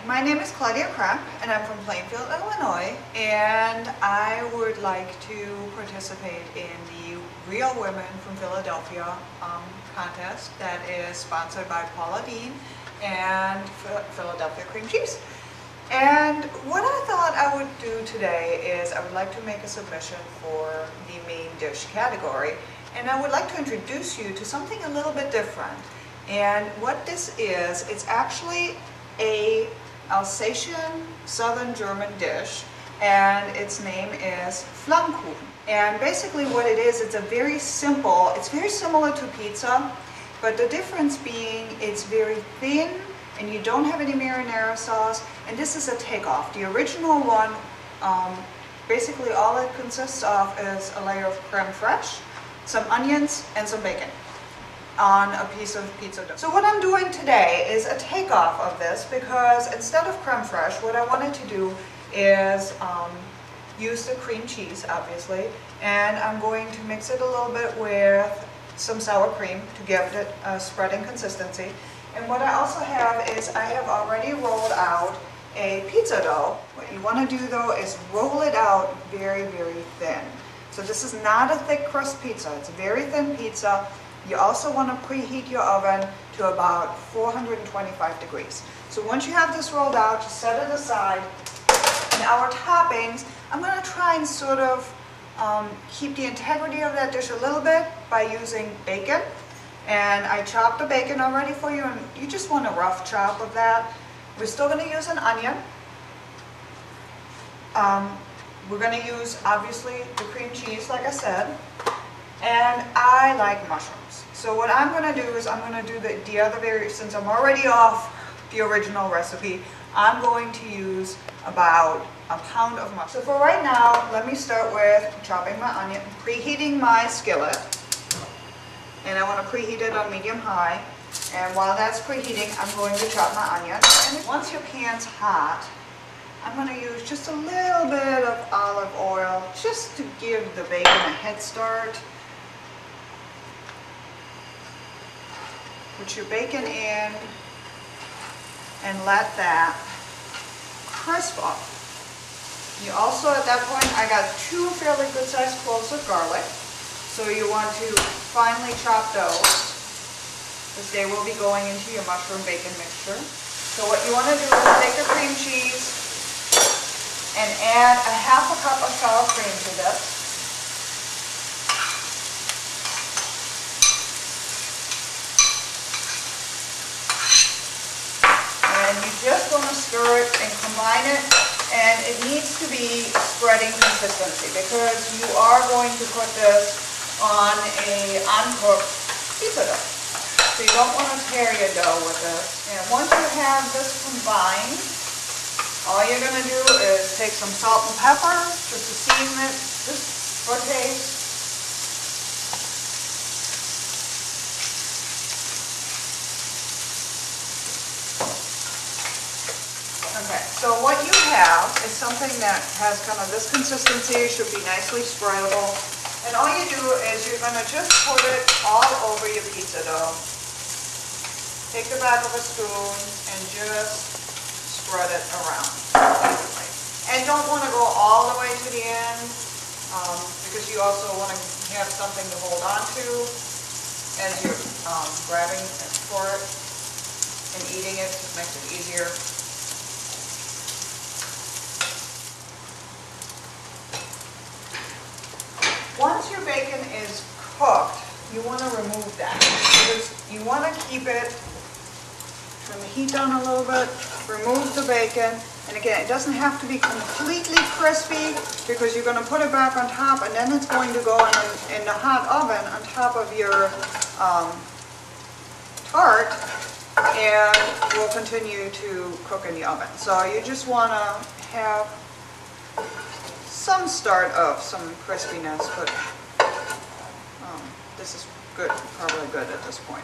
My name is Claudia Krapp and I'm from Plainfield, Illinois, and I would like to participate in the Real Women from Philadelphia contest that is sponsored by Paula Dean and Philadelphia Cream Cheese. And what I thought I would do today is I would like to make a submission for the main dish category, and I would like to introduce you to something a little bit different. And what this is, it's actually a Alsatian Southern German dish, and its name is Flammkuchen. And basically what it is, it's very similar to pizza, but the difference being it's very thin and you don't have any marinara sauce, and this is a takeoff. The original one, basically all it consists of is a layer of creme fraiche, some onions, and some bacon on a piece of pizza dough. So what I'm doing today is a takeoff of this, because instead of creme fraiche, what I wanted to do is use the cream cheese, obviously, and I'm going to mix it a little bit with some sour cream to give it a spreading consistency. And what I also have is I have already rolled out a pizza dough. What you want to do though is roll it out very, very thin. So this is not a thick crust pizza, it's a very thin pizza. You also want to preheat your oven to about 425 degrees. So once you have this rolled out, just set it aside. And our toppings, I'm going to try and sort of keep the integrity of that dish a little bit by using bacon. And I chopped the bacon already for you, and you just want a rough chop of that. We're still going to use an onion. We're going to use, obviously, the cream cheese, like I said. And I like mushrooms. So what I'm going to do is I'm going to do the other variation. Since I'm already off the original recipe, I'm going to use about a pound of mushrooms. So for right now, let me start with chopping my onion, preheating my skillet. And I want to preheat it on medium-high. And while that's preheating, I'm going to chop my onion. And once your pan's hot, I'm going to use just a little bit of olive oil just to give the bacon a head start. Put your bacon in and let that crisp up. You also, at that point, I got 2 fairly good-sized cloves of garlic. So you want to finely chop those, because they will be going into your mushroom bacon mixture. So what you want to do is take the cream cheese and add a half a cup of sour cream to this. And you just want to stir it and combine it, and it needs to be spreading consistency, because you are going to put this on a uncooked pizza dough. So you don't want to tear your dough with this. And once you have this combined, all you're going to do is take some salt and pepper just to season it, just for taste. Okay, so what you have is something that has kind of this consistency, should be nicely spreadable. And all you do is you're going to just put it all over your pizza dough. Take the back of a spoon and just spread it around. And don't want to go all the way to the end, because you also want to have something to hold on to as you're grabbing for it and eating it. Just makes it easier. Once your bacon is cooked, you want to remove that, because you want to keep it, turn the heat down a little bit, remove the bacon, and again, it doesn't have to be completely crispy, because you're going to put it back on top, and then it's going to go in the hot oven on top of your tart, and will continue to cook in the oven. So you just want to have some start of some crispiness, but this is good, probably good at this point.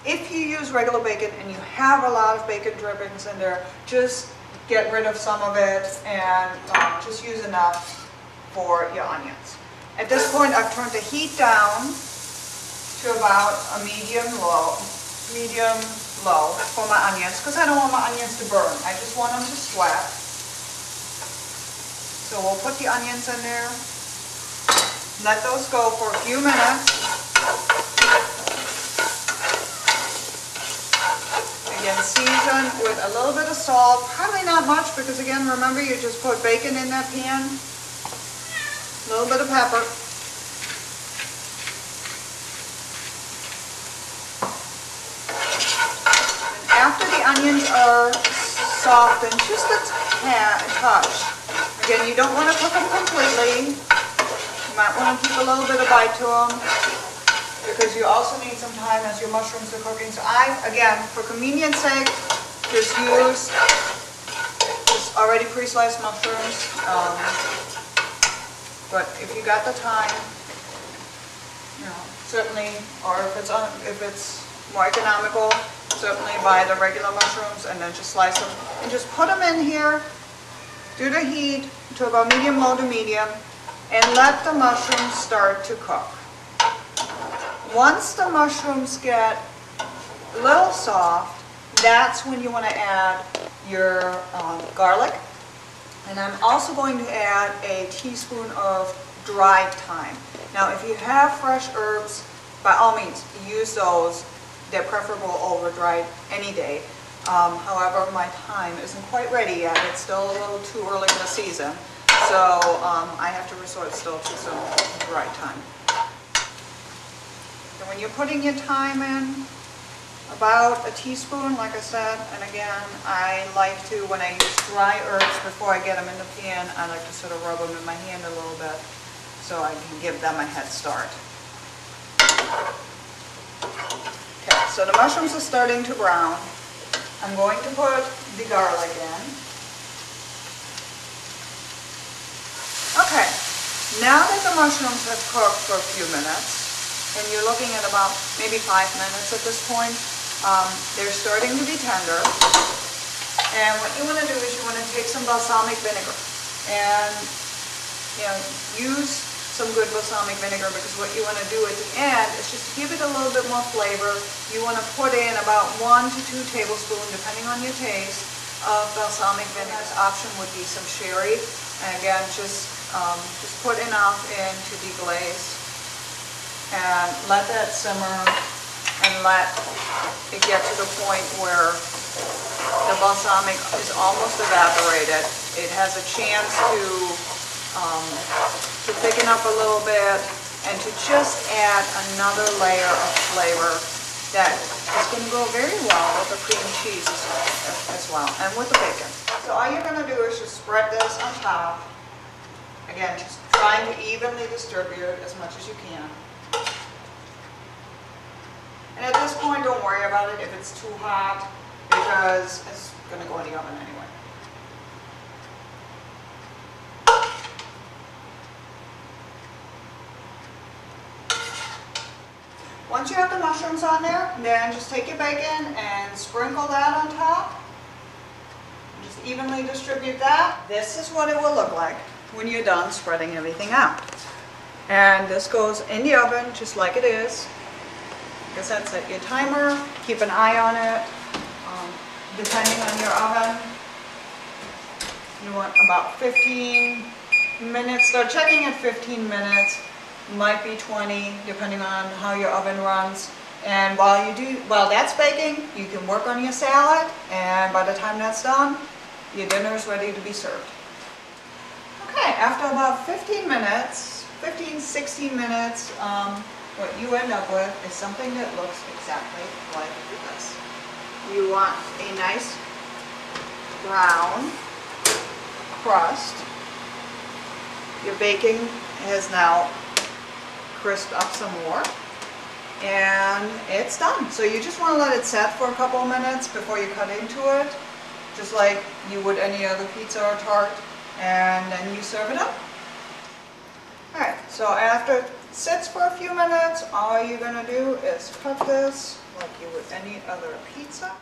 If you use regular bacon and you have a lot of bacon drippings in there, just get rid of some of it and just use enough for your onions. At this point, I've turned the heat down to about a medium low for my onions because I don't want my onions to burn. I just want them to sweat. So we'll put the onions in there. Let those go for a few minutes. Again, season with a little bit of salt, probably not much because again, remember you just put bacon in that pan. A little bit of pepper. And after the onions are softened, just a touch. Again, you don't want to cook them completely. You might want to keep a little bit of bite to them, because you also need some time as your mushrooms are cooking. So I, again, for convenience sake, just use just already pre-sliced mushrooms. But if you got the time, you know, certainly, or if it's more economical, certainly buy the regular mushrooms and then just slice them and just put them in here. Do the heat to about medium-low to medium, and let the mushrooms start to cook. Once the mushrooms get a little soft, that's when you want to add your garlic. And I'm also going to add a teaspoon of dried thyme. Now, if you have fresh herbs, by all means, use those. They're preferable over dried any day. However, my thyme isn't quite ready yet. It's still a little too early in the season. So I have to resort still to some dried thyme. And when you're putting your thyme in, about a teaspoon, like I said, and again, I like to, when I use dry herbs before I get them in the pan, I like to sort of rub them in my hand a little bit so I can give them a head start. Okay, so the mushrooms are starting to brown. I'm going to put the garlic in. Okay, now that the mushrooms have cooked for a few minutes, and you're looking at about maybe 5 minutes at this point, they're starting to be tender. And what you want to do is you want to take some balsamic vinegar and use some good balsamic vinegar, because what you want to do at the end is just to give it a little bit more flavor. You want to put in about 1 to 2 tablespoons, depending on your taste, of balsamic vinegar. This option would be some sherry. And again, just put enough in to deglaze. And let that simmer and let it get to the point where the balsamic is almost evaporated. It has a chance to thicken up a little bit and to just add another layer of flavor that is going to go very well with the cream cheese as well, and with the bacon. So all you're going to do is just spread this on top. Again, just trying to evenly distribute as much as you can. And at this point, don't worry about it if it's too hot, because it's going to go in the oven anyway. Once you have the mushrooms on there, then just take your bacon and sprinkle that on top. Just evenly distribute that. This is what it will look like when you're done spreading everything out. And this goes in the oven just like it is. Like I said, set your timer, keep an eye on it. Depending on your oven, you want about 15 minutes. Start checking at 15 minutes. Might be 20, depending on how your oven runs. And while that's baking, you can work on your salad, and by the time that's done, your dinner is ready to be served. Okay, after about 15 minutes, 16 minutes, what you end up with is something that looks exactly like this. You want a nice brown crust. Your baking has now crisped up some more, and it's done. So you just want to let it set for a couple of minutes before you cut into it, just like you would any other pizza or tart, and then you serve it up. Alright, so after it sits for a few minutes, all you're going to do is cut this like you would any other pizza.